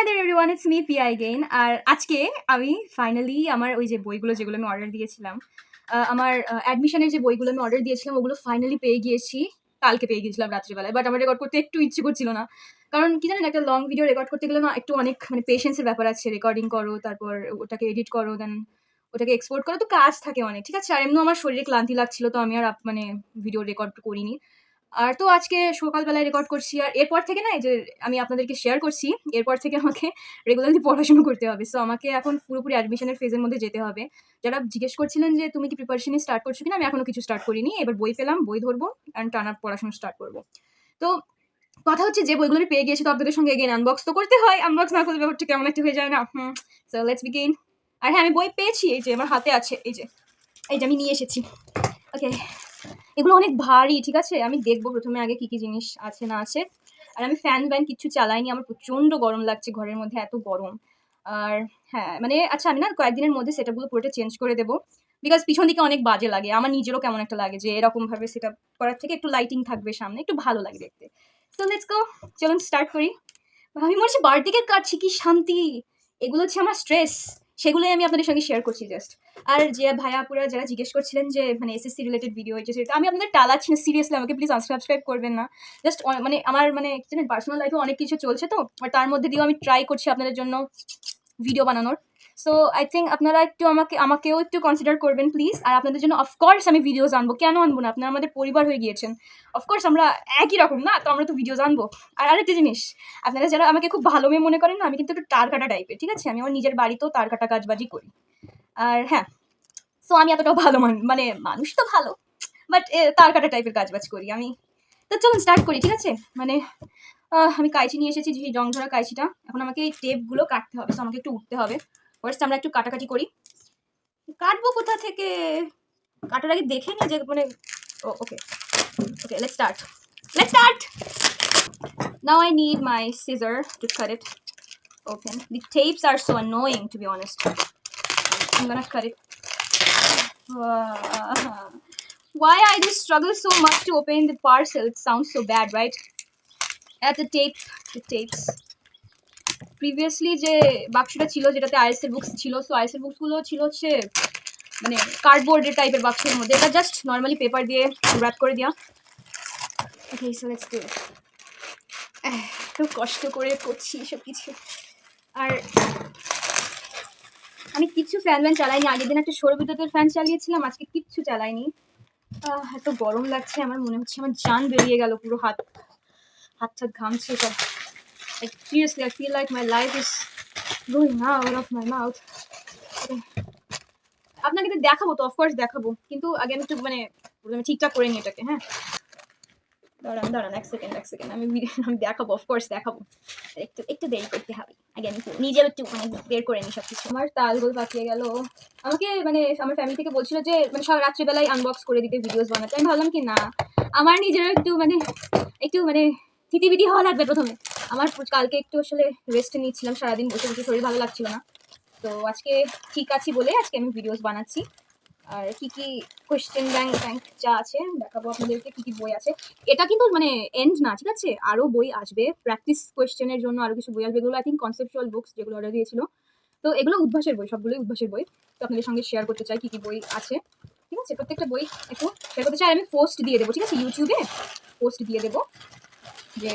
Hi there everyone, it's me Pia again. আর আজকে আমি finally আমার ওই যে বইগুলো যেগুলো আমি অর্ডার দিয়েছিলাম, আমার অ্যাডমিশনের যে বইগুলো আমি অর্ডার দিয়েছিলাম ওগুলো ফাইনালি পেয়ে গিয়েছি। কালকে পেয়ে গিয়েছিলাম রাত্রিবেলায়, বাট আমার রেকর্ড করতে একটু ইচ্ছে করছিল না। কারণ কি জানেন, একটা লং ভিডিও রেকর্ড করতে গেলে না একটু অনেক মানে পেশেন্সের ব্যাপার আছে। রেকর্ডিং করো, তারপর ওটাকে এডিট করো, দেন ওটাকে এক্সপোর্ট করো, তো কাজ থাকে অনেক, ঠিক আছে। আর এমনিও আমার শরীরে ক্লান্তি লাগছিল, তো আমি আর মানে ভিডিও রেকর্ড করিনি। আর তো আজকে সকালবেলায় রেকর্ড করছি, আর এরপর থেকে না এই যে আমি আপনাদেরকে শেয়ার করছি, এরপর থেকে আমাকে রেগুলারলি পড়াশোনা করতে হবে। সো আমাকে এখন পুরোপুরি অ্যাডমিশনের ফেজের মধ্যে যেতে হবে। যারা জিজ্ঞেস করছিলেন যে তুমি কি প্রিপারেশনই স্টার্ট করছো কিনা, আমি এখনো কিছু স্টার্ট করিনি। এবার বই পেলাম, বই ধরবো অ্যান্ড টানা পড়াশোনা স্টার্ট করবো। তো কথা হচ্ছে, যে বইগুলো আমি পেয়ে গিয়েছি তো আপনাদের সঙ্গে এগেন আনবক্স তো করতে হয়। আনবক্স না করলে ব্যাপারটা কেমন একটা হয়ে যায় না? So let's begin. আর হ্যাঁ, আমি বই পেয়েছি, এই যে আমার হাতে আছে, এই যে আমি নিয়ে এসেছি। ওকে, এগুলো অনেক ভারী, ঠিক আছে। আমি দেখবো প্রথমে আগে কি কি জিনিস আছে না আছে। আর আমি ফ্যান ব্যান কিচ্ছু চালাইনি, আমার প্রচন্ড গরম লাগছে, ঘরের মধ্যে এত গরম। আর হ্যাঁ মানে আচ্ছা, আমি না কয়েকদিনের মধ্যে সেটআপগুলো পুরোটা চেঞ্জ করে দেবো, বিকজ পিছন দিকে অনেক বাজে লাগে। আমার নিজেরও কেমন একটা লাগে যে এরকম ভাবে সেট আপ করার থেকে একটু লাইটিং থাকবে সামনে, একটু ভালো লাগে দেখতে। সো লেটস গো, চলুন স্টার্ট করি। আমি মনে হচ্ছে বার্থডে কাটছি, কি শান্তি। এগুলো হচ্ছে আমার স্ট্রেস, সেগুলোই আমি আপনাদের সঙ্গে শেয়ার করছি জাস্ট। আর যে ভাইয়া আপুরা যারা জিজ্ঞেস করছিলেন যে মানে এসএসসি রিলেটেড ভিডিও হয়েছে, সেটা আমি আপনাদের টালাচ্ছি না, সিরিয়াসলি আমাকে প্লিজ আনসাবস্ক্রাইব করবেন না। জাস্ট মানে আমার মানে জানেন পার্সোনাল লাইফে অনেক কিছু চলছে, তো আর তার মধ্যে দিয়েও আমি ট্রাই করছি আপনাদের জন্য ভিডিও বানানোর। সো আই থিঙ্ক আপনারা একটু আমাকেও একটু কনসিডার করবেন প্লিজ। আর আপনাদের জন্য অফকোর্স আমি ভিডিওস আনবো, কেন আনবো না? আপনারা আমাদের পরিবার হয়ে গিয়েছেন, অফকোর্স আমরা একই রকম না, তো আমরা তো ভিডিওস আনবো। আর আরেকটা জিনিস, আপনারা যারা আমাকে খুব ভালো মেয়ে মনে করেন না, আমি কিন্তু একটু তার কাটা টাইপের, ঠিক আছে। আমি আমার নিজের বাড়িতেও তার কাটা কাজবাজি করি। আর হ্যাঁ, সো আমি এতটাও ভালো মানে মানুষ তো ভালো, বাট তার কাটা টাইপের কাজবাজ করি আমি। তো চলুন স্টার্ট করি, ঠিক আছে। মানে আমি কাইচি নিয়ে এসেছি, যে জং ধরা কাইচিটা। এখন আমাকে এই টেপগুলো কাটতে হবে, তো আমাকে একটু উঠতে হবে। ফার্স্ট আমরা একটু কাটাকাটি করি। কাটবো কোথা থেকে? কাটার আগে দেখে নি যে মানে okay okay, let's start, let's start. Now I need my scissor to cut it open. The tapes are so annoying, to be honest. I'm gonna cut it. Why I do struggle so much to open the parcel? It sounds so bad, right? At the tapes. Previously যে বাক্সটা ছিল, যেটাতে IELTS এর books ছিল, so IELTS এর বুকসগুলো ছিল হচ্ছে মানে কার্ডবোর্ডের টাইপের বাক্সের মধ্যে। এটা জাস্ট নর্মালি পেপার দিয়ে র্যাপ করে দেওয়া। ওকে, সো লেটস ডু ইট। খুব কষ্ট করে করছি সব কিছু। আর আমি কিছু ফ্যান চালাইনি। আগের দিন একটা সৌর বিদ্যুতের ফ্যান চালিয়েছিলাম, আজকে কিচ্ছু চালাইনি। এত গরম লাগছে, আমার মনে হচ্ছে আমার জান বেরিয়ে গেল, পুরো হাত ঘামছে সব। Like seriously, I feel like my life is going out of my mouth. Okay. আপনাকে তো দেখাবো, তো অফকোর্স দেখাবো, কিন্তু আগে আমি একটু মানে ঠিকঠাক করে নিই এটাকে। হ্যাঁ, দাঁড়ান এক সেকেন্ড। আমি দেখাবো, অফকোর্স দেখাবো। একটু দেরি করতে হবে, আগে আমি নিজেও একটু মানে বের করে নিই সবকিছু। আমার তালগোল পাকিয়ে গেল। আমাকে মানে আমার ফ্যামিলি থেকে বলছিল যে মানে সব রাত্রিবেলায় আনবক্স করে দিতে, ভিডিওস বানাতে। আমি ভাবলাম কি না, আমার নিজেরও একটু মানে থিতিবিতি হওয়া লাগবে প্রথমে। আমার কালকে একটু আসলে রেস্ট নিচ্ছিলাম, সারাদিন বসে বসে শরীর ভালো লাগছিল না, তো আজকে ঠিক আছি বলে আজকে আমি ভিডিওস বানাচ্ছি। আর কি কি কোয়েশ্চেন ব্যাংক যা আছে দেখাবো আপনাদেরকে, কি কি বই আছে। এটা কিন্তু মানে এন্ড না, ঠিক আছে, আরো বই আসবে প্র্যাকটিস কোয়েশ্চেনের জন্য, আরো কিছু বই আসবে। এগুলো আই থিঙ্ক কনসেপচুয়াল বুকস যেগুলো অর্ডার দিয়েছিল, তো এগুলো উদ্ভাসের বই, সবগুলোই উদ্ভাসের বই। তো আপনাদের সঙ্গে শেয়ার করতে চাই কি কি বই আছে, ঠিক আছে। প্রত্যেকটা বই একটু শেয়ার করতে চাই। আর আমি পোস্ট দিয়ে দেবো, ঠিক আছে, ইউটিউবে পোস্ট দিয়ে দেবো যে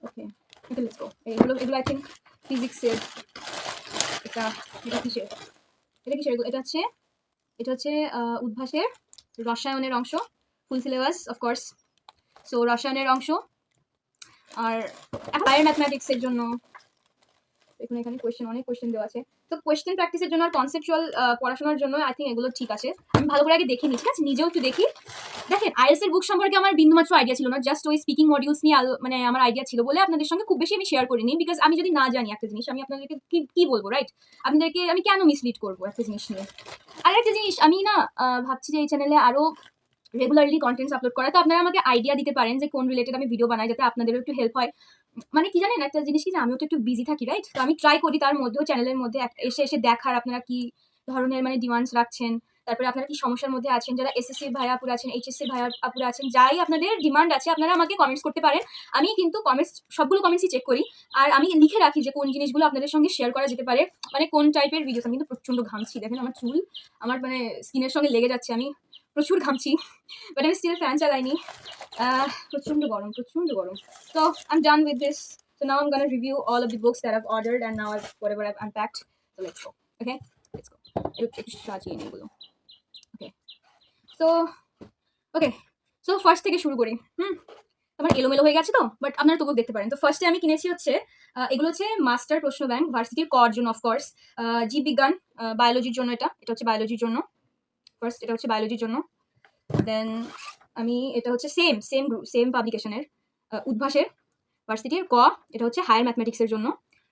ওকে। Let's go. এগুলো আই থিঙ্ক ফিজিক্সের। এটা কিসের? এটা হচ্ছে উদ্ভাসের রসায়নের অংশ, ফুল সিলেবাস অফকোর্স। সো রসায়নের অংশ। আর হায়ার ম্যাথমেটিক্সের জন্য এখানে অনেক কোয়েশ্চেন দেওয়া আছে। তো কোয়েশ্চেন প্র্যাকটিসের জন্য আর কনসেপচুয়াল পড়াশোনার জন্য আই থিঙ্ক এগুলো ঠিক আছে। আমি ভালো করে আগে দেখে নিই, ঠিক আছে, নিজেও একটু দেখি। দেখেন, আইএলটিএস এর বুক সম্পর্কে আমার বিন্দুমাত্র আইডিয়া ছিল না, জাস্ট ওই স্পিকিং মডিউলস নিয়ে মানে আমার আইডিয়া ছিল বলে আপনাদের সঙ্গে খুব বেশি আমি শেয়ার করিনি, বিকজ আমি যদি না জানি একটা জিনিস, আমি আপনাদেরকে কি বলবো, রাইট? আপনাদেরকে আমি কেন মিসলিড করবো একটা জিনিস নিয়ে। আর একটা জিনিস, আমি না ভাবছি যে এই চ্যানেলে আরো রেগুলারলি কন্টেন্টস আপলোড করা, তো আপনারা আমাকে আইডিয়া দিতে পারেন যে কোন রিলেটেড আমি ভিডিও বানাই, যাতে আপনাদেরও একটু হেল্প হয়। মানে কি জানেন, একটা জিনিস কি যে আমিও তো একটু বিজি থাকি, রাইট? তো আমি ট্রাই করি তার মধ্যেও চ্যানেলের মধ্যে এসে দেখার আপনারা কি ধরনের মানে ডিমান্ডস রাখছেন, তারপরে আপনারা কি সমস্যার মধ্যে আছেন, যারা এসএসসি ভাইয়া আপুরা আছেন, এইচএসসি ভাইয়া আপুরা আছেন, যাই আপনাদের ডিমান্ড আছে আপনারা আমাকে কমেন্টস করতে পারেন। আমি কিন্তু সবগুলো কমেন্টসই চেক করি, আর আমি লিখে রাখি যে কোন জিনিসগুলো আপনাদের সঙ্গে শেয়ার করা যেতে পারে, মানে কোন টাইপের ভিডিওস। আমি কিন্তু প্রচণ্ড ঘামছি, দেখেন আমার চুল আমার মানে স্কিনের সঙ্গে লেগে যাচ্ছে, আমি প্রচুর ঘামছি, বাট আমি স্টিল ফ্যান চালাইনি। প্রচণ্ড গরম, প্রচণ্ড গরম। So I'm done with this. So now I'm gonna review all of the books that I've ordered and now whatever I've unpacked. So let's go. Okay, let's go. একটু সাজিয়ে নিই এগুলো। Okay. So first থেকে শুরু করি। আমার এলোমেলো হয়ে গেছে তো, বাট আপনারা তবুও দেখতে পারেন। তো ফার্স্টে আমি কিনেছি হচ্ছে এগুলো হচ্ছে মাস্টার প্রশ্ন ব্যাংক, ভার্সিটির কর জন্য অফকোর্স, জীববিজ্ঞান, বায়োলজির জন্য। এটা হচ্ছে বায়োলজির জন্য। ফার্স্ট এটা হচ্ছে বায়োলজির জন্য। দেন আমি এটা হচ্ছে সেম পাবলিকেশনের, উদ্ভাসের, ভার্সিটির ক। এটা হচ্ছে হায়ার ম্যাথমেটিক্সের জন্য।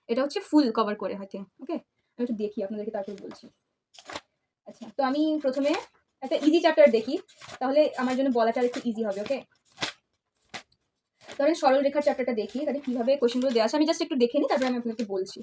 এটা হচ্ছে ফুল কভার করে হয়তো। ওকে, আমি একটু দেখি আপনাদেরকে, তারপর বলছি। আচ্ছা, তো আমি প্রথমে একটা ইজি চ্যাপ্টার দেখি, তাহলে আমার জন্য বলাটা একটু ইজি হবে। ওকে, ধরেন সরল রেখার চ্যাপ্টারটা দেখি, তাহলে কিভাবে কোশ্চেনগুলো দেওয়া আছে আমি জাস্ট একটু দেখে নিই, তারপরে আমি আপনাকে বলছি।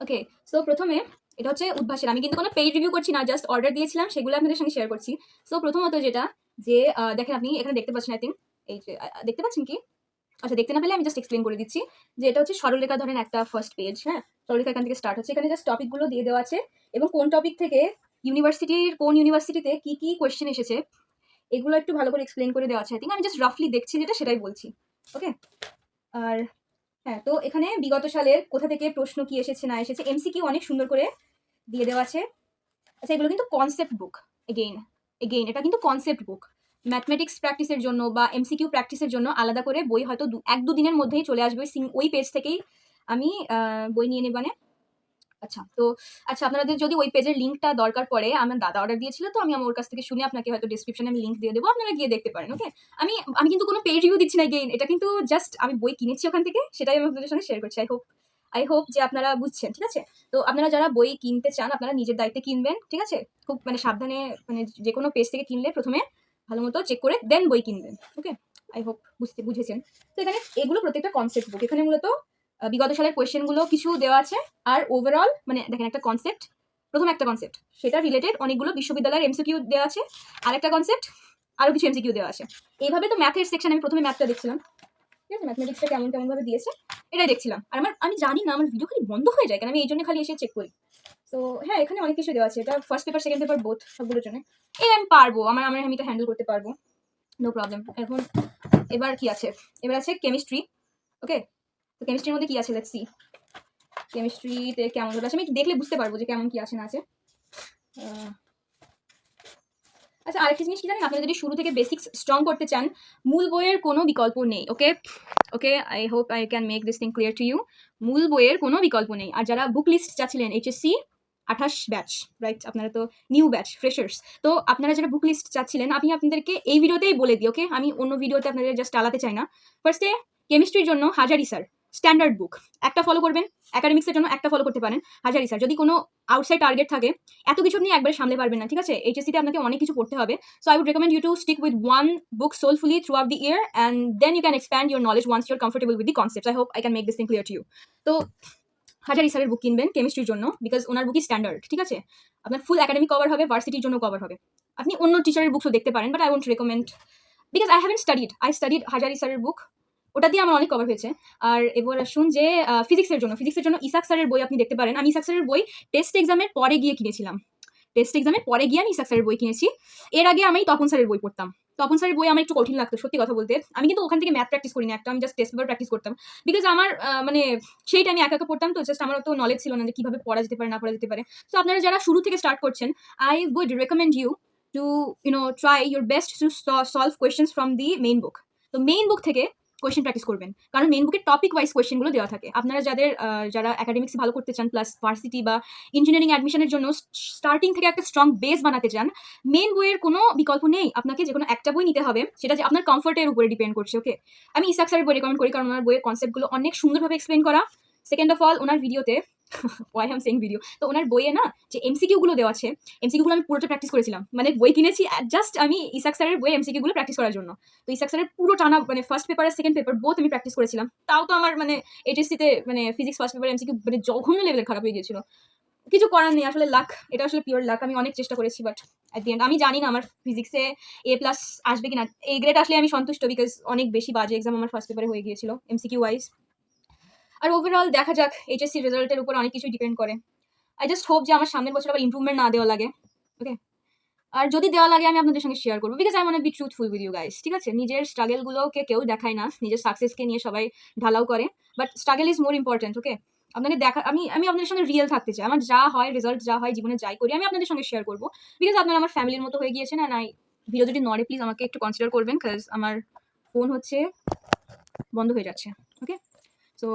ওকে, সো প্রথমে এটা হচ্ছে উদ্ভাসের। আমি কিন্তু কোনো পেইড রিভিউ করছি না, জাস্ট অর্ডার দিয়েছিলাম, সেগুলো আপনাদের সঙ্গে শেয়ার করছি। সো প্রথমত যেটা, যে দেখেন আপনি এখানে দেখতে পাচ্ছেন, আই থিঙ্ক এই যে দেখতে পাচ্ছেন কি? আচ্ছা, দেখতে না পেলে আমি জাস্ট এক্সপ্লেন করে দিচ্ছি যে এটা হচ্ছে সরলরেখা। ধরেন একটা ফার্স্ট পেজ, হ্যাঁ, সরলরেখা এখান থেকে স্টার্ট হচ্ছে, এখানে জাস্ট টপিকগুলো দিয়ে দেওয়া আছে এবং কোন টপিক থেকে কোন ইউনিভার্সিটিতে কি কি কোয়েশ্চেন এসেছে এগুলো একটু ভালো করে এক্সপ্লেন করে দেওয়া আছে। আই থিঙ্ক আমি জাস্ট রাফলি দেখছি যেটা, সেটাই বলছি। ওকে, আর হ্যাঁ, তো এখানে বিগত সালের কোথা থেকে প্রশ্ন কি এসেছে না এসেছে, এমসিকিউ অনেক সুন্দর করে দিয়ে দেওয়া আছে। আচ্ছা, এগুলো কিন্তু কনসেপ্ট বুক। এগেইন এটা কিন্তু কনসেপ্ট বুক। ম্যাথমেটিক্স প্র্যাকটিসের জন্য বা এমসিকিউ প্র্যাকটিসের জন্য আলাদা করে বই হয়তো 1-2 দিনের মধ্যেই চলে আসবে, ওই পেজ থেকেই আমি বই নিয়ে নেব। মানে আচ্ছা, আপনাদের যদি ওই পেজের লিঙ্কটা দরকার পড়ে, আমার দাদা অর্ডার দিয়েছিল, তো আমি ওর কাছ থেকে শুনে আপনাকে হয়তো ডিসক্রিপশনে আমি লিঙ্ক দিয়ে দেবো, আপনারা গিয়ে দেখতে পারেন। ওকে, আমি কিন্তু কোনো পেজ রিভিউ দিচ্ছি না। এগেইন এটা কিন্তু জাস্ট আমি বই কিনেছি ওখান থেকে, সেটাই আমি আপনাদের সঙ্গে শেয়ার করছি। আই হোপ যে আপনারা বুঝছেন, ঠিক আছে? তো আপনারা যারা বই কিনতে চান, আপনারা নিজের দায়িত্বে কিনবেন, ঠিক আছে? খুব মানে সাবধানে, মানে যে কোনো পেজ থেকে কিনলে প্রথমে ভালো মতো চেক করে দেন বই কিনবেন। ওকে, আই হোপ বুঝেছেন। তো এখানে এগুলো প্রত্যেকটা কনসেপ্ট বুক। এখানে মূলত বিগত সালের কোয়েশ্চেনগুলো কিছু দেওয়া আছে, আর ওভারঅল মানে দেখেন একটা কনসেপ্ট, প্রথম একটা কনসেপ্ট, সেটা রিলেটেড অনেকগুলো বিশ্ববিদ্যালয়ের এমসিকিউ দেওয়া আছে, আর একটা কনসেপ্ট আরও কিছু এমসিকিউ দেওয়া আছে। এইভাবে তো ম্যাথের সেকশন আমি প্রথমে ম্যাথটা দেখছিলাম, ঠিক আছে? ম্যাথমেটিক্সটা কেমনভাবে দিয়েছে এটাই দেখছিলাম। আর আমি জানি না আমার ভিডিও খালি বন্ধ হয়ে যায়, কারণ আমি এই জন্য খালি এসে চেক করি। তো হ্যাঁ, এখানে অনেক কিছু দেওয়া আছে, এটা first paper second paper both, সবগুলোর জন্য। আমি পারবো, আমি এটা হ্যান্ডেল করতে পারবো, নো প্রবলেম। এখন এবার কি আছে? এবার আছে কেমিস্ট্রি। ওকে, তো কেমিস্ট্রির মধ্যে কি আছে, লেটস সি। কেমিস্ট্রিতে কেমন আছে আমি দেখলে বুঝতে পারবো যে কেমন কি আছে না আছে। আচ্ছা, আরেকটা জিনিস কি জানেন, আপনারা যদি শুরু থেকে বেসিক্স স্ট্রং করতে চান, মূল বইয়ের কোনো বিকল্প নেই। Okay, I hope I can make this thing clear to you. মূল বইয়ের কোনো বিকল্প নেই। আর যারা বুক লিস্ট চাচ্ছিলেন, এইচএসসি 28 ব্যাচ, রাইট? আপনারা তো নিউ ব্যাচ, ফ্রেশার্স। তো আপনারা যারা বুক লিস্ট চাচ্ছিলেন, আমি আপনাদেরকে এই ভিডিওতেই বলে দিই। ওকে, আমি অন্য ভিডিওতে আপনাদের জাস্ট আলাতে চাই না। ফার্স্টে কেমিস্ট্রির জন্য হাজারি স্যার, স্ট্যান্ডার্ড বুক একটা ফলো করবেন। একাডেমিক্সের জন্য একটা ফলো করতে পারেন, হাজারি স্যার। যদি কোনো আউটসাইড টার্গেট থাকে, এত কিছু নিয়ে একবারে সামলে পারবেন না, ঠিক আছে? এইচএসসিতে আপনাকে অনেক কিছু পড়তে হবে। So I would recommend you to stick with one book soulfully throughout the year, and then you can expand your knowledge once you're comfortable with the concepts. I hope I can make this thing clear to you. তো হাজারি স্যারের বুক কিনবেন কেমিস্ট্রির জন্য, because owner বুকই standard, ঠিক আছে? আপনার ফুল academic cover হবে, ভার্সিটির জন্য কভার হবে। আপনি অন্য টিচারের বুকসও দেখতে পারেন, but I won't recommend, because I haven't studied. I studied Hazari স্যারের বুক, ওটা দিয়ে আমার অনেক কভার হয়েছে। আর এবার আসুন যে ফিজিক্সের জন্য ইসাক স্যারের বই আপনি দেখতে পারেন। আমি ইসাক স্যারের বই টেস্ট এক্সামের পরে গিয়ে কিনেছিলাম। আমি ইসাক স্যারের বই কিনেছি। এর আগে আমি তপন স্যারের বই পড়তাম। তপন স্যারের বই আমার একটু কঠিন লাগতো, সত্যি কথা বলতে। আমি কিন্তু ওখান থেকে ম্যাথ প্র্যাকটিস করিনি, আমি জাস্ট টেস্ট পেপার প্র্যাকটিস করতাম, বিকজ আমার মানে সেই টাইমে একা পড়তাম, তো জাস্ট আমার অত নলেজ ছিল না যে কীভাবে পড়া যেতে পারে না পড়া যেতে পারে। তো আপনারা যারা শুরু থেকে স্টার্ট করছেন, I would recommend you to try your best to solve questions from the main book. তো মেইন বুক থেকে কোয়েশ্চেন প্র্যাকটিস করবেন, কারণ মেইন বুকে টপিক ওয়াইজ কোয়েশ্চেনগুলো দেওয়া থাকে। আপনারা যারা একাডেমিক্স ভালো করতে চান, প্লাস ভার্সিটি বা ইঞ্জিনিয়ারিং অ্যাডমিশনের জন্য স্টার্টিং থেকে একটা স্ট্রং বেস বানাতে চান, মেইন বইয়ের কোনো বিকল্প নেই। আপনাকে যে কোনো একটা বই নিতে হবে, সেটা যে আপনার কমফোর্টের উপরে ডিপেন্ড করছে। ওকে, আমি ইসাক স্যারের বই রেকমেন্ড করি, কারণ ওনার বইয়ের কনসেপ্টগুলো অনেক সুন্দরভাবে এক্সপ্লেন করা। সেকেন্ড অফ অল, ওনার ভিডিওতে why I am saying video. তো ওনার বইয়ে না যে এমসিকিউ গুলো দেওয়া আছে, এমসিকিউ গুলো আমি পুরোটা প্র্যাকটিস করেছিলাম। মানে বই কিনেছি জাস্ট আমি ইসাক স্যারের বই এমসিকিউ গুলো প্র্যাকটিস করার জন্য। তো ইসাক স্যারের পুরো টানা মানে ফার্স্ট পেপার আর সেকেন্ড পেপার বোথ আমি প্র্যাকটিস করেছিলাম। তাও তো আমার মানে এইচএসসিতে মানে ফিজিক্স ফার্স্ট পেপার এমসিকিউ মানে জঘন্য লেভেলের খারাপ হয়ে গিয়েছিল। কিছু করার নেই, আসলে লাক, এটা আসলে পিওর লাক। আমি অনেক চেষ্টা করেছি বাট অ্যাট দি এন্ড আমি জানি না আমার ফিজিক্সে এ প্লাস আসবে কিনা। এ গ্রেড আসলে আমি সন্তুষ্ট, বিকজ অনেক বেশি বাজে এক্সাম আমার ফার্স্ট পেপারে হয়ে গিয়েছিল এমসিকিউ ওয়াইজ। আর ওভারঅল দেখা যাক, এইচএসসি রেজাল্টের উপর অনেক কিছু ডিপেন্ড করে। আই জাস্ট হোপ যে আমার সামনের বছর আবার ইমপ্রুভমেন্ট না দেওয়া লাগে, ওকে। আর যদি দেওয়া লাগে আমি আপনাদের সঙ্গে শেয়ার করবো, because I want be truthful with you guys, ঠিক আছে? নিজের স্ট্রাগলগুলোকে কেউ দেখায় না, নিজের সাকসেসকে নিয়ে সবাই ঢালাও করে, but struggle is more important, okay. আপনাকে দেখা আমি আমি আপনাদের সঙ্গে রিয়েল থাকতে চাই। আমার যা হয় রেজাল্ট যা হয় জীবনে যাই করি আমি আপনাদের সঙ্গে শেয়ার করবো, বিকজ আপনারা আমার ফ্যামিলির মতো হয়ে গিয়েছেন। আর ভিডিও যদি নড়ে প্লিজ আমাকে একটু কনসিডার করবেন, বিকজ আমার ফোন হচ্ছে বন্ধ হয়ে যাচ্ছে, okay. So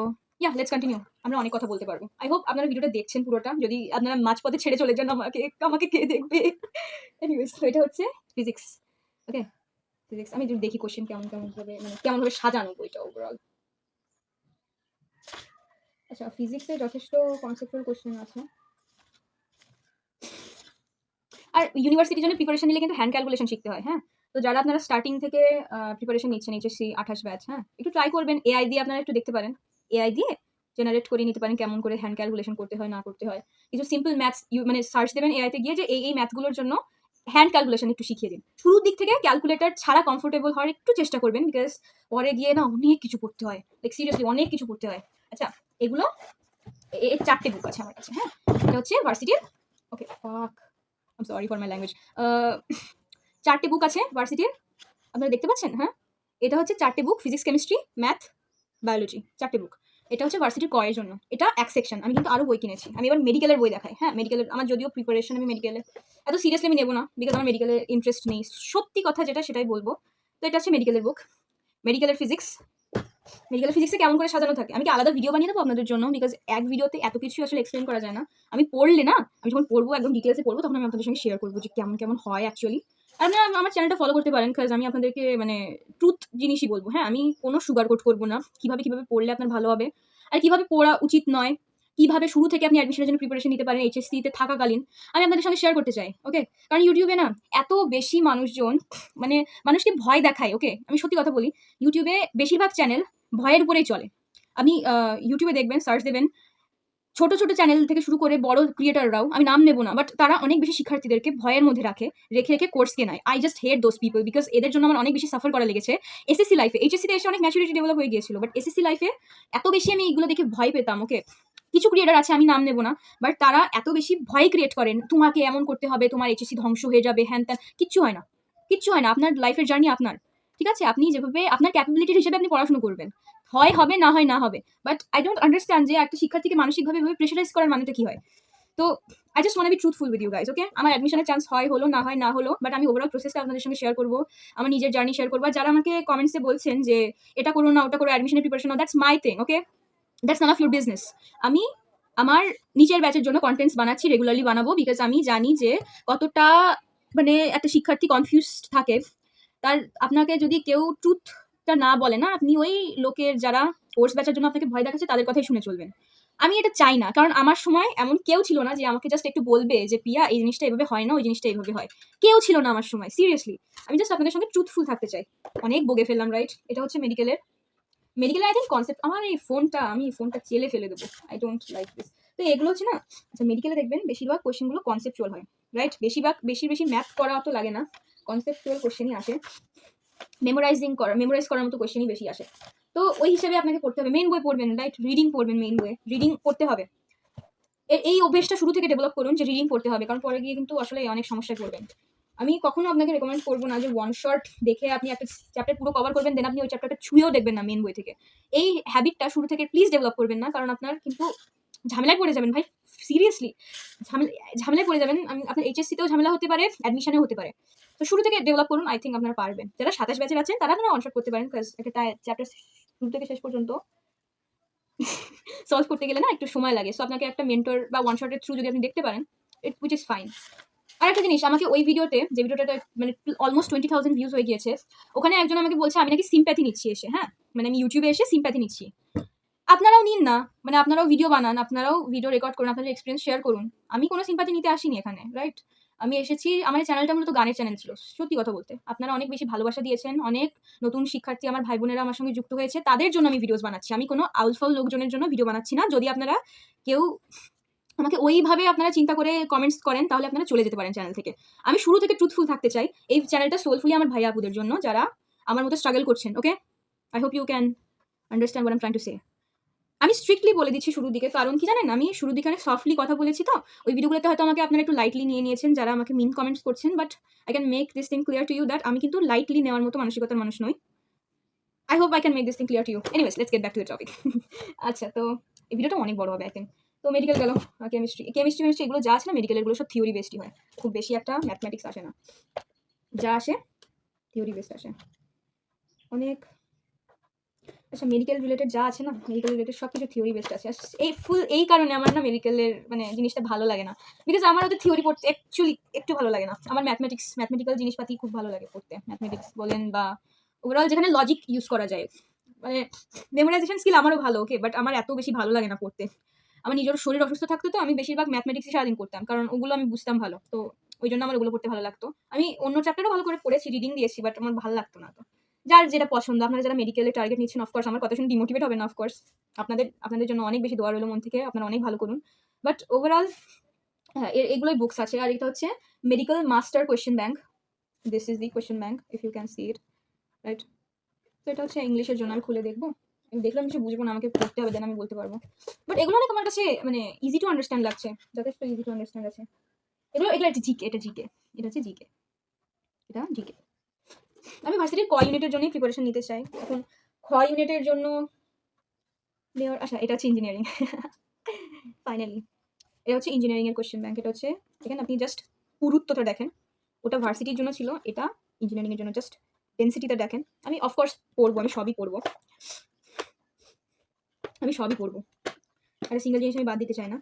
yeah, let's continue. আমরা অনেক কথা বলতে পারবো। আই হোপ আপনারা ভিডিওটা দেখছেন পুরোটা। যদি আপনারা মাঝপথে ছেড়ে চলে যান আমাকে আমাকে কে দেখবে? এনিওয়েজ, তো এটা হচ্ছে ফিজিক্স, ওকে। ফিজিক্স আমি যদি দেখি কোশ্চেন কেমন কেমন ভাবে মানে কেমন ভাবে সাজানো বইটা ওভারঅল। আচ্ছা, ফিজিক্সে যথেষ্ট কনসেপ্টুয়াল কোশ্চেন আছে। আর ইউনিভার্সিটির জন্য প্রিপারেশন নিলে কিন্তু হ্যান্ড ক্যালকুলেশন শিখতে হয়, হ্যাঁ। তো যারা আপনারা স্টার্টিং থেকে প্রিপারেশন নিচ্ছেন এইচএসসি 28 ব্যাচ, হ্যাঁ, একটু ট্রাই করবেন। এআই দিয়ে আপনারা একটু দেখতে পারেন, এআই দিয়ে জেনারেট করে নিতে পারেন কেমন করে হ্যান্ড ক্যালকুলেশন করতে হয় না করতে হয়। কিছু সিম্পল ম্যাথস মানে সার্চ দেবেন এআইতে গিয়ে যে এই ম্যাথগুলোর জন্য হ্যান্ড ক্যালকুলেশন একটু শিখিয়ে দিন। শুরুর দিক থেকে ক্যালকুলেটার ছাড়া কমফোর্টেবল হওয়ার একটু চেষ্টা করবেন, বিকজ পরে গিয়ে না অনেক কিছু করতে হয়, লাইক সিরিয়াসলি অনেক কিছু করতে হয়। আচ্ছা, এগুলো এর 4টে বুক আছে আমার কাছে, হ্যাঁ। এটা হচ্ছে ভার্সিটির, okay fuck, I am sorry for my language. 4টে বুক আছে ভার্সিটির, আপনারা দেখতে পাচ্ছেন, হ্যাঁ। এটা হচ্ছে 4টে book, physics, chemistry, math, biology, 4টে বুক। এটা হচ্ছে ভার্সিটির কয়ের জন্য, এটা এক সেকশন। আমি কিন্তু আরও বই কিনেছি। আমি এবার মেডিকেলের বই দেখাই, হ্যাঁ। মেডিকেলের আমার যদিও প্রিপারেশন আমি মেডিকেলে এত সিরিয়াসলি আমি নেবো না, বিকজ আমার মেডিকেলের ইন্টারেস্ট নেই, সত্যি কথা যেটা সেটাই বলবো। তো এটা হচ্ছে মেডিকেলের বুক, মেডিকেলের ফিজিক্স। মেডিকেল ফিজিক্সে কেমন করে সাজানো থাকে আমি কি আলাদা ভিডিও বানিয়ে দেবো আপনাদের জন্য, বিকজ এক ভিডিওতে এত কিছু আসলে এক্সপ্লেন করা যায় না। আমি পড়লে না, আমি যখন পড়বো একদম ডিটেলসে পড়বো তখন আমি আপনাদের সঙ্গে শেয়ার করবো যে কেমন কেমন হয় অ্যাকচুয়ালি। আর আপনারা আমার চ্যানেলটা ফলো করতে পারেন, কাজ আমি আপনাদেরকে মানে ট্রুথ জিনিসই বলবো, হ্যাঁ। আমি কোনো সুগার কোট করবো না, কিভাবে কিভাবে পড়লে আপনার ভালো হবে আর কিভাবে পড়া উচিত নয়, কিভাবে শুরু থেকে আপনি অ্যাডমিশনের জন্য প্রিপারেশন নিতে পারেন এইচএসসিতে থাকাকালীন, আমি আপনাদের সঙ্গে শেয়ার করতে চাই, ওকে। কারণ ইউটিউবে না এত বেশি মানুষজন মানে মানুষকে ভয় দেখায়, ওকে। আমি সত্যি কথা বলি, ইউটিউবে বেশিরভাগ চ্যানেল ভয়ের উপরেই চলে। আপনি ইউটিউবে দেখবেন, সার্চ দেবেন, ছোট ছোট চ্যানেল থেকে শুরু করে বড় ক্রিয়েটাররাও, আমি নাম নেব না, বাট তারা অনেক বেশি শিক্ষার্থীদেরকে ভয়ের মধ্যে রেখে রেখে কোর্স কেনায়। I just hate those people, because এদের জন্য আমার অনেক বেশি সাফার করা লেগেছে এসএসসি লাইফে। এইচএসসিতে এসে অনেক ম্যাচুরিটি ডেভেলপ হয়ে গিয়েছিল, বাট এসএসসি লাইফে এত বেশি আমি এইগুলো দেখে ভয় পেতাম, ওকে। কিছু ক্রিয়েটার আছে, আমি নাম নেব না, বাট তারা এত বেশি ভয় ক্রিয়েট করেন, তোমাকে এমন করতে হবে, তোমার এইচএসসি ধ্বংস হয়ে যাবে, হ্যান ত্যান। কিচ্ছু হয় না, কিচ্ছু হয় না। আপনার লাইফের জার্নি আপনার, ঠিক আছে? আপনি যেভাবে আপনার ক্যাপাবিলিটির হিসেবে আপনি পড়াশোনা করবেন, হয় হবে না হয় না হবে। বাট আই ডোন্ট আন্ডারস্ট্যান্ড যে একটা শিক্ষার্থীকে মানসিকভাবে এভাবে প্রেশারাইজ করার মানেটা কি হয়। তো I just want be truthful with you guys, okay. আমার অ্যাডমিশনের চান্স হয় হলো না হয় না হলো, বাট আমি ওভারঅল প্রসেসটা আপনাদের সঙ্গে শেয়ার করবো, আমার নিজের জার্নি শেয়ার করবো। আর যারা আমাকে কমেন্টসে বলছেন যে এটা করো না ওটা করো, অ্যাডমিশনের preparation now, that's my thing, okay. That's none of your business. আমি আমার নিজের ব্যাচের জন্য কন্টেন্টস বানাচ্ছি, রেগুলারলি বানাবো, বিকজ আমি জানি যে কতটা মানে একটা শিক্ষার্থী কনফিউজড থাকে। তার আপনাকে যদি কেউ ট্রুথটা না বলে না, আপনি ওই লোকের যারা কোর্স ব্যাচের জন্য আপনাকে ভয় দেখাচ্ছে তাদের কথাই শুনে চলবেন। আমি এটা চাই না, কারণ আমার সময় এমন কেউ ছিল না যে আমাকে জাস্ট একটু বলবে যে পিয়া এই জিনিসটা এভাবে হয় না, ওই জিনিসটা এইভাবে হয়। কেউ ছিল না আমার সময়, সিরিয়াসলি। আমি জাস্ট আপনাদের সঙ্গে ট্রুথফুল থাকতে চাই। অনেক বগে ফেললাম, রাইট? এটা হচ্ছে মেডিকেলের আই থিঙ্ক কনসেপ্ট। আমার আমি এই ফোনটা চেলে ফেলে দেবো, আই ডোন্ট লাইক দিস। তো এগুলো হচ্ছে না, আচ্ছা মেডিকেলে দেখবেন বেশিরভাগ কোয়েশ্চেনগুলো কনসেপচুয়াল হয়, রাইট? বেশি ম্যাথ করা অত লাগে না, কনসেপচুয়াল কোয়েশ্চেনই আসে, মেমোরাইজ করার মতো কোয়েশ্চেনই বেশি আসে। তো ওই হিসেবে আপনাকে করতে হবে, মেইন বই পড়বেন, রাইট? রিডিং পড়বেন, মেইন বই রিডিং পড়তে হবে। এই অভ্যেসটা শুরু থেকে ডেভেলপ করুন যে রিডিং পড়তে হবে, কারণ পরে গিয়ে কিন্তু আসলে অনেক সমস্যায় পড়বেন। আমি কখনো আপনাকে রেকমেন্ড করবো না যে ওয়ান শট দেখে আপনি একটা চ্যাপ্টার পুরো কভার করবেন, দেন আপনি ওই চ্যাপ্টারটা ছুঁয়েও দেখবেন না মেন বই থেকে। এই হ্যাবিটটা শুরু থেকে প্লিজ ডেভেলপ করবেন না, কারণ আপনার কিন্তু ঝামেলায় পড়ে যাবেন ভাই, সিরিয়াসলি ঝামেলায় পড়ে যাবেন। আপনার এইচএসসিতেও ঝামেলা হতে পারে, অ্যাডমিশনেও হতে পারে। তো শুরু থেকে ডেভেলপ করুন, আই থিঙ্ক আপনারা পারবেন। যারা 27 ব্যাচে আছেন তারা আপনারা ওয়ান শট করতে পারেন, বিকজ একটা চ্যাপ্টার শুরু থেকে শেষ পর্যন্ত সলভ করতে গেলে না একটু সময় লাগে। সো আপনাকে একটা মেন্টর বা ওয়ান শটের থ্রু যদি আপনি দেখতে পারেন, উইচ ইজ ফাইন। আর একটা জিনিস, আমাকে ওই ভিডিওতে, যে ভিডিওটা মানে অলমোস্ট 20,000 ভিউজ হয়ে গিয়েছে, ওখানে একজন আমাকে বলছে আমি নাকি সিম্প্যাথি নিচ্ছি এসে, হ্যাঁ, মানে আমি ইউটিউবে এসে সিম্প্যাথি নিচ্ছি। আপনারাও নিন না, মানে আপনারাও ভিডিও বানান, আপনারাও ভিডিও রেকর্ড করুন, আপনাদের এক্সপেরিয়েন্স শেয়ার করুন। আমি কোনো সিম্পাথি নিতে আসিনি এখানে, রাইট? আমি এসেছি, আমার এই চ্যানেলটা মূলত গানের চ্যানেল ছিল। সত্যি কথা বলতে। আপনারা অনেক বেশি ভালোবাসা দিয়েছেন। অনেক নতুন শিক্ষার্থী আমার ভাই-বোনেরা আমার সঙ্গে যুক্ত হয়েছে। তাদের জন্য আমি ভিডিওস বানাচ্ছি। আমি কোনো আউল-ফাউল লোকজনের জন্য ভিডিও বানাচ্ছি না। যদি আপনারা কেউ আমাকে ওইভাবে আপনারা চিন্তা করে কমেন্টস করেন, তাহলে আপনারা চলে যেতে পারেন চ্যানেল থেকে। আমি শুরু থেকে ট্রুথফুল থাকতে চাই। এই চ্যানেলটা সোলফুলি আমার ভাই আপুদের জন্য, যারা আমার মতো স্ট্রাগল করছেন, okay? I hope you can understand what I am trying to say. আমি স্ট্রিক্টলি বলে দিচ্ছি শুরুর দিকে, কারণ কি জানেন, আমি শুরুর দিকে অনেক সফটলি কথা বলেছি তো, ওই ভিডিওগুলোতে হয়তো আমাকে আপনারা একটু লাইটলি নিয়ে নিয়েছেন যারা আমাকে মিন কমেন্টস করছেন, but I can make this thing clear to you that আমি কিন্তু লাইটলি নেওয়ার মতো মানসিকতার মানুষ নই। I hope I can make this thing clear to you. Anyways, let's get back to the topic. আচ্ছা, তো এই ভিডিওটা অনেক বড় হবে আই থিঙ্ক। তো মেডিকেল গেল, কেমিস্ট্রি এগুলো যা আছে না মেডিকেল, এগুলো সব থিওরি বেসডই হয়, খুব বেশি একটা ম্যাথমেটিক্স আসে না, যা আসে থিওরি বেসড আসে অনেক। আচ্ছা, মেডিকেল রিলেটেড যা আছে না, মেডিকেল রিলেটেড সব কিছু থিওরি বেসড আছে। এই কারণে আমার না মেডিকেলের মানে জিনিসটা ভালো লাগে না, বিকজ আমার ওদের থিওরি পড়তে অ্যাকচুয়ালি একটু ভালো লাগে না। আমার ম্যাথমেটিক্যাল জিনিসপাতি খুব ভালো লাগে পড়তে, ম্যাথমেটিক্স বলেন বা ওভারঅল যেখানে লজিক ইউজ করা যায়। মানে মেমোরাইজেশন স্কিল আমারও ভালো, ওকে, বাট আমার এত বেশি ভালো লাগে না পড়তে। আমার নিজের শরীর অসুস্থ থাকতো তো আমি বেশিরভাগ ম্যাথমেটিক্সই সারাদিন করতাম, কারণ ওগুলো আমি বুঝতাম ভালো, তো ওই জন্য আমার ওগুলো পড়তে ভালো লাগতো। আমি অন্য চ্যাপ্টারও ভালো করে পড়েছি, রিডিং দিয়েছি, বাট আমার ভালো লাগতো না। তো যার যেটা পছন্দ, আপনারা যারা মেডিকেলে টার্গেট নিচ্ছেন, অফকোর্স আমার কথা শুনে ডিমোটিভেট হবে না, অফকোর্স আপনাদের জন্য অনেক বেশি দোয়া রইলো মন থেকে, আপনারা অনেক ভালো করুন। বাট ওভারঅল হ্যাঁ, এগুলোই বুকস আছে। আর এটা হচ্ছে medical master question bank. This is the question bank, if you can see it, right? তো এটা হচ্ছে ইংলিশের জন্য, আমি খুলে দেখবো। আমি দেখলাম কিছু বুঝবো না, আমাকে পড়তে হবে, দেন আমি বলতে পারবো। বাট এগুলো অনেক আমার কাছে মানে ইজি টু আন্ডারস্ট্যান্ড লাগছে, যথেষ্ট ইজি টু আন্ডারস্ট্যান্ড আছে। এগুলো এগুলো একটা জিকে, এটা জিকে, এটা হচ্ছে জিকে, এটা জিকে। আমি ভার্সিটির ক ইউনিটের জন্যই প্রিপারেশন নিতে চাই এখন। খ ইউনিটের জন্য নেওয়ার আচ্ছা, এটা হচ্ছে ইঞ্জিনিয়ারিং। ফাইনালি এটা হচ্ছে ইঞ্জিনিয়ারিং এর কোয়েশ্চেন ব্যাংক। এটা হচ্ছে এখানে আপনি জাস্ট পুরুত্বটা দেখেন, ওটা ভার্সিটির জন্য ছিল, এটা ইঞ্জিনিয়ারিং এর জন্য। জাস্ট ডেন্সিটিটা দেখেন। আমি অফকোর্স পড়বো, আমি সবই পড়বো, আমি সবই পড়বো। একটা সিঙ্গেল জিনিস আমি বাদ দিতে চাই না,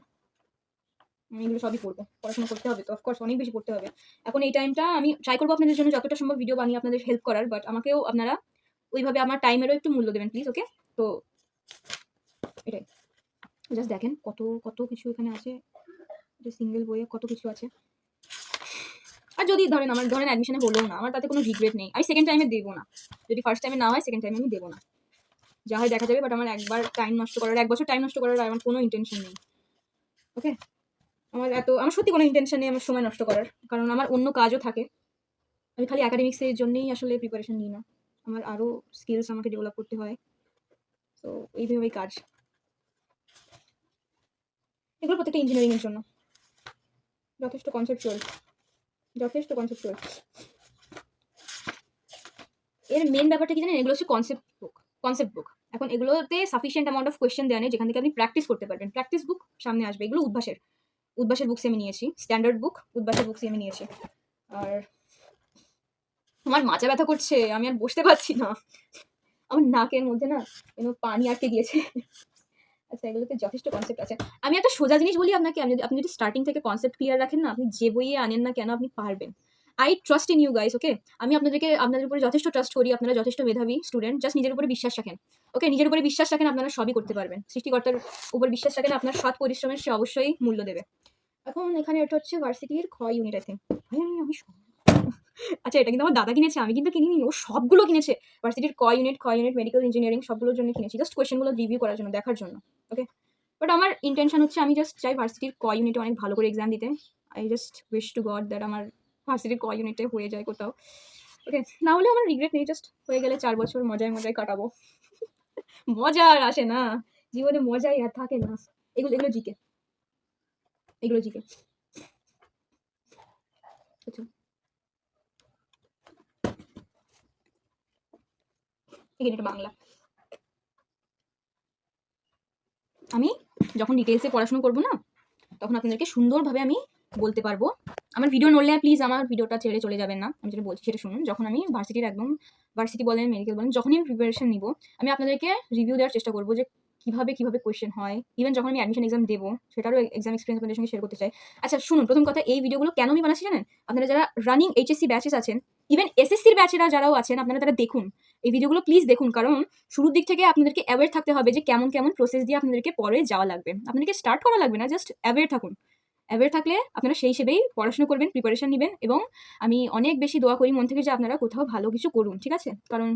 আমি এগুলো সবই পড়বো। পড়াশোনা করতে হবে তো, অফকোর্স অনেক বেশি পড়তে হবে। এখন এই টাইমটা আমি ট্রাই করবো আপনাদের জন্য যতটা সম্ভব ভিডিও বানিয়ে আপনাদের হেল্প করার, বাট আমাকেও আপনারা ওইভাবে আমার টাইমেরও একটু মূল্য দেবেন প্লিজ, ওকে? তো এটাই, জাস্ট দেখেন কত কত কিছু এখানে আছে, এটা সিঙ্গেল বইয়ে কত কিছু আছে। আর যদি ধরেন অ্যাডমিশনে হলেও না, আমার তাতে কোনো রিগ্রেট নেই, আমি সেকেন্ড টাইমে দেবো না। যদি ফার্স্ট টাইমে না হয়, সেকেন্ড টাইমে আমি দেবো না, যা হয় দেখা যাবে। বাট আমার একবার টাইম নষ্ট করার, 1 বছর টাইম নষ্ট করার আমার কোনো ইন্টেনশন নেই, ওকে? আমার সত্যি কোনো ইন্টেনশন নেই আমার সময় নষ্ট করার, কারণ আমার অন্য কাজও থাকে। আমি খালি একাডেমিক্সের জন্যই আসলে প্রিপারেশন নিই না, আমার আরও স্কিলস আমাকে ডেভেলপ করতে হয়। তো এইভাবেই কাজ, এগুলো প্রত্যেকটা ইঞ্জিনিয়ারিংয়ের জন্য যথেষ্ট কনসেপচুয়াল, যথেষ্ট কনসেপচুয়াল। এর মেন ব্যাপারটা কি জানেন, এগুলো হচ্ছে কনসেপ্ট বুক। এখন এগুলোতে সাফিসিয়েন্ট অ্যামাউন্ট অফ কোয়েশ্চেন দেওয়া নেই যেখান থেকে আপনি প্র্যাকটিস করতে পারবেন। প্র্যাকটিস বুক সামনে আসবে, এগুলো উদ্ভাসের বুকস আমি নিয়েছি, স্ট্যান্ডার্ড বুক উদ্ভাসের বুকস আমি নিয়েছি। আর আমার মাথা ব্যথা করছে, আমি আর বসতে পারছি না, আমার নাকের মধ্যে না যেন পানি আটকে গিয়েছে। আচ্ছা, এগুলোতে যথেষ্ট কনসেপ্ট আছে। আমি একটা সোজা জিনিস বলি আপনাকে, আপনি যদি স্টার্টিং থেকে কনসেপ্ট ক্লিয়ার রাখেন না, আপনি যে বইয়ে আনেন না কেন আপনি পারবেন। I trust in you guys, okay? আমি আপনাদের উপরে যথেষ্ট ট্রাস্ট করি, আপনারা যথেষ্ট মেধাবী স্টুডেন্ট, জাস্ট নিজের উপরে বিশ্বাস রাখেন, ওকে? নিজের উপরে বিশ্বাস রাখেন, আপনারা সবই করতে পারবেন। সৃষ্টিকর্তার উপর বিশ্বাস রাখেন, আপনার সৎ পরিশ্রমের সে অবশ্যই মূল্য দেবে। এখন এখানে এটা হচ্ছে ভার্সিটির খ ইউনিট আই থিঙ্ক। আমি আচ্ছা, এটা কিন্তু আমার দাদা কিনেছে, আমি কিন্তু কিনিনি, ও সবগুলো কিনেছে। ভার্সিটির ক ইউনিট মেডিকেল ইঞ্জিনিয়ারিং সবগুলোর জন্য কিনেছি, জাস্ট কোয়েশ্চেনগুলো রিভিউ করার জন্য, দেখার জন্য, ওকে? বাট আমার ইন্টেনশন হচ্ছে আমি জাস্ট চাই ভার্সিটির ক ইউনিটে অনেক ভালো করে এক্সাম দিতে। I just wish to god that আমার ভার্সিটির ক ইউনিটে হয়ে যায় কোথাও, ওকে? না হলে আমার রিগ্রেট নেই, জাস্ট হয়ে গেলে 4 বছর মজায় মজায় কাটাবো। মজা আর আসে না জীবনে, মজাই আর থাকে না। এগুলো এগুলো জিকে, এগুলো জিকে। আচ্ছা, এখানে এটা বাংলা। আমি যখন ডিটেলসে পড়াশোনা করবো না, তখন আপনাদেরকে সুন্দরভাবে আমি বলতে পারবো। আমার ভিডিও নড়লে প্লিজ আমার ভিডিওটা ছেড়ে চলে যাবেন না, আমি যেটা বলছি সেটা শুনুন। যখন আমি ভার্সিটির একদম ভার্সিটি বলেন, মেডিকেল বলেন, যখনই আমি প্রিপারেশন নিব, আমি আপনাদেরকে রিভিউ দেওয়ার চেষ্টা করবো যে কীভাবে কোয়েশ্চেন হয়। ইভেন যখন আমি অ্যাডমিশন এক্সাম দেবো, সেটারও এক্সাম এক্সপিরিয়েন্স আপনাদের সঙ্গে শেয়ার করতে চাই। আচ্ছা শুনুন, প্রথম কথা, এই ভিডিওগুলো কেন আমি বানাচ্ছি জানেন? আপনারা যারা রানিং এইচএসসি ব্যাচেস আছেন, ইভেন এসএসসির ব্যাচেরা যারাও আছেন আপনারা তারা দেখুন, এই ভিডিওগুলো প্লিজ দেখুন, কারণ শুরুর দিক থেকে আপনাদেরকে অ্যাওয়্যার থাকতে হবে যে কেমন কেমন প্রসেস দিয়ে আপনাদেরকে পরে যাওয়া লাগবে। আপনাদেরকে স্টার্ট করা লাগবে না, জাস্ট অ্যাওয়্যার থাকুন। অ্যাওয়্যার থাকলে আপনারা সেই হিসেবেই পড়াশোনা করবেন, প্রিপারেশন নিবেন, এবং আমি অনেক বেশি দোয়া করি মন থেকে যে আপনারা কোথাও ভালো কিছু করুন, ঠিক আছে? কারণ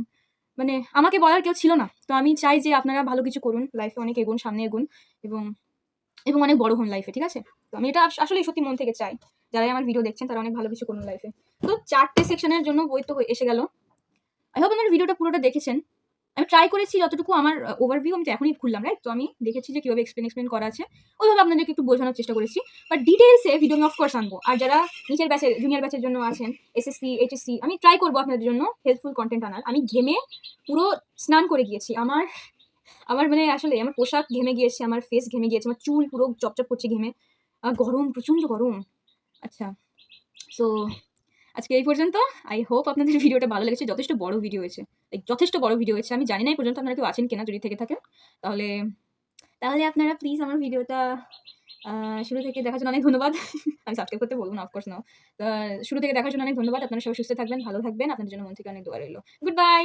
মানে আমাকে বলার কেউ ছিল না, তো আমি চাই যে আপনারা ভালো কিছু করুন, লাইফে অনেক এগোন, সামনে এগোন, এবং এবং অনেক বড় হন লাইফে, ঠিক আছে? তো আমি এটা আসলেই সত্যি মন থেকে চাই। যারাই আমার ভিডিও দেখছেন তারা অনেক ভালো কিছু করুন লাইফে। তো ৪ টে সেকশনের জন্য বই তো এসে গেল। আই হোপ আমার ভিডিওটা পুরোটা দেখেছেন। আমি ট্রাই করেছি যতটুকু আমার ওভারভিউ আমি তো এখনই খুললাম, রাইট? তো আমি দেখেছি যে কিভাবে এক্সপ্লেন করা আছে। ওইভাবে আপনাদেরকে একটু বোঝানোর চেষ্টা করেছি। বাট ডিটেইলসে ভিডিও আমি অফকোর্স আনবো। আর যারা নিচের ব্যাচের, জুনিয়র ব্যাচের জন্য আছেন, এসএসসি, এইচএসসি, আমি ট্রাই করবো আপনাদের জন্য হেল্পফুল কনটেন্ট আনার। আমি ঘেমে পুরো স্নান করে গিয়েছি। আমার আমার মানে আসলে আমার পোশাক ঘেমে গিয়েছে, আমার ফেস ঘেমে গিয়েছে, আমার চুল পুরো চপচপ করছে ঘেমে। গরম, প্রচণ্ড গরম। আচ্ছা, সো আজকে এই পর্যন্ত। আই হোপ আপনাদের ভিডিওটা ভালো লেগেছে। যথেষ্ট বড় ভিডিও হয়েছে, লাইক যথেষ্ট বড় ভিডিও হয়েছে। আমি জানি না এই পর্যন্ত আপনারা কেউ আছেন কিনা, যদি থেকে থাকেন তাহলে তাহলে আপনারা প্লিজ আমার ভিডিওটা শুরু থেকে দেখার জন্য অনেক ধন্যবাদ। আমি সাবস্ক্রাইব করতে বলবো না, অফকোর্স না। শুরু থেকে দেখার জন্য অনেক ধন্যবাদ। আপনারা সবাই সুস্থ থাকবেন, ভালো থাকবেন। আপনাদের জন্য মন থেকে অনেক দোয়া রইল। Good bye.